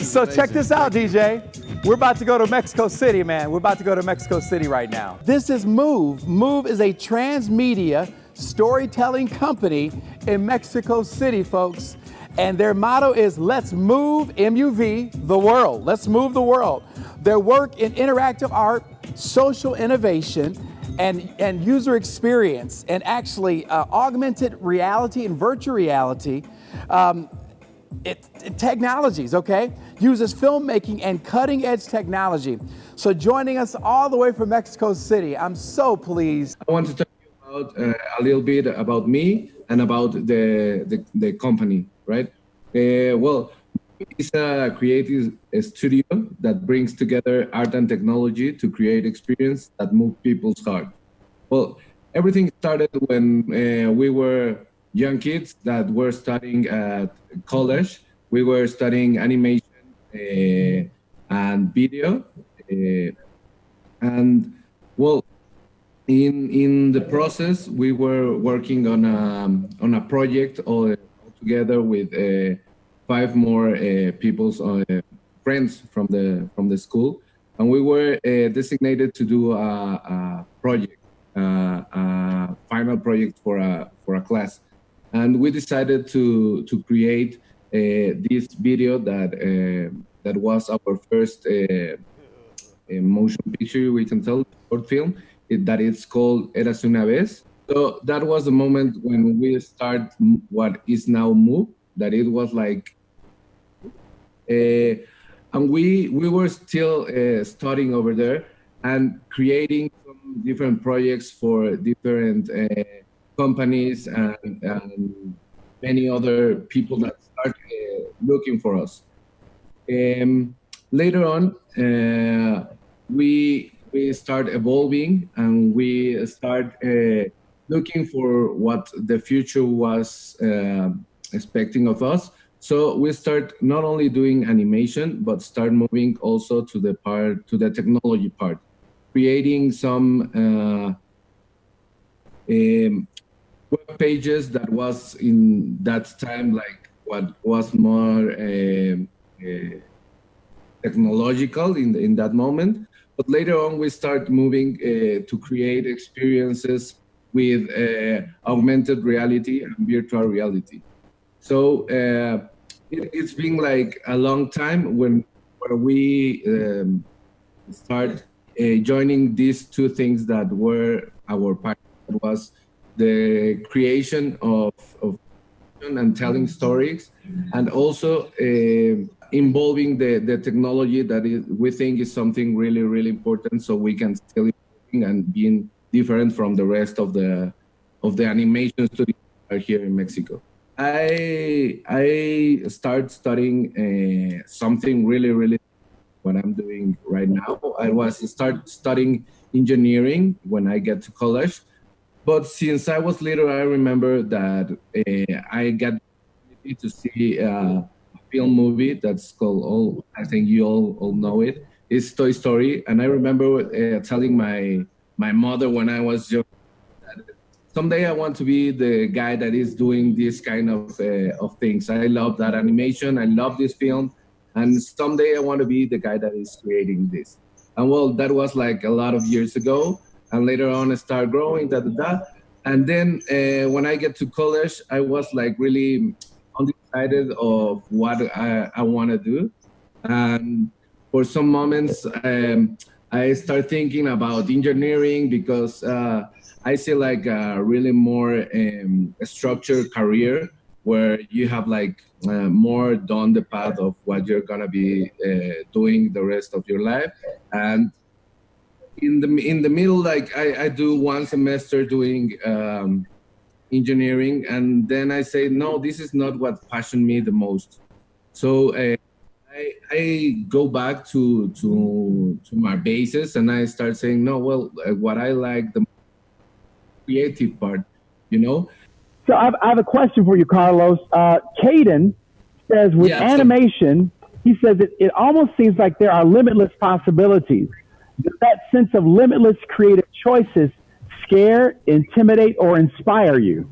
So check this out, DJ. We're about to go to Mexico City, man. We're about to go to Mexico City right now. This is Move. Move is a transmedia storytelling company in Mexico City, folks. And their motto is, let's move, M-U-V, the world. Let's move the world. Their work in interactive art, social innovation, and user experience, and actually augmented reality and virtual reality, technologies, okay? Uses filmmaking and cutting edge technology. So joining us all the way from Mexico City, I'm so pleased. I want to tell you about a little bit about me and about the company, right? Well, it's a creative studio that brings together art and technology to create experience that move people's heart. Well, everything started when we were young kids that were studying at college. We were studying animation and video, and well, in the process, we were working on a project all together with 5 more people's friends from the school, and we were designated to do a project, a final project for a class, and we decided to create this video that was our first motion picture, we can tell, short film, that it's called Érase una vez. So that was the moment when we start what is now Move, that it was like, and we were still studying over there and creating some different projects for different companies and many other people that start looking for us. Later on, we start evolving and we start looking for what the future was expecting of us. So we start not only doing animation, but start moving also to the technology part, creating some web pages that was in that time like what was more technological in that moment. But later on, we start moving to create experiences with augmented reality and virtual reality. So it's been like a long time where we start joining these two things that were our passion, was the creation of and telling stories, and also involving the technology that we think is something really, really important, so we can still and being different from the rest of the animation studios here in Mexico. I start studying something really, really what I'm doing right now. I start studying engineering when I get to college. But since I was little, I remember that I got the opportunity to see a film movie that's called, I think you all know it. It's Toy Story. And I remember telling my mother when I was young that someday I want to be the guy that is doing this kind of things. I love that animation. I love this film. And someday I want to be the guy that is creating this. And well, that was like a lot of years ago. And later on, I started growing, And then when I get to college, I was like really undecided of what I want to do. And for some moments, I start thinking about engineering because I see like a really more structured career where you have like more down the path of what you're gonna be doing the rest of your life. And in the middle, like I do 1 semester doing engineering, and then I say, no, this is not what passions me the most. So I go back to my bases, and I start saying, no, well, what I like the creative part, you know. So I have a question for you, Carlos. Caden says with animation, he says it almost seems like there are limitless possibilities. Does that sense of limitless creative choices scare, intimidate, or inspire you?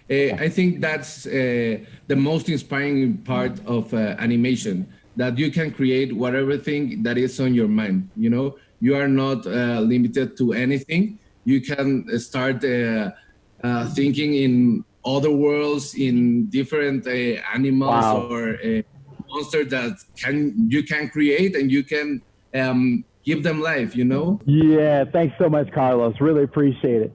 I think that's the most inspiring part of animation, that you can create whatever thing that is on your mind. You know, you are not limited to anything. You can start thinking in other worlds, in different animals Wow. or monsters that you can create, and you can give them life. You know. Yeah, thanks so much, Carlos. Really appreciate it.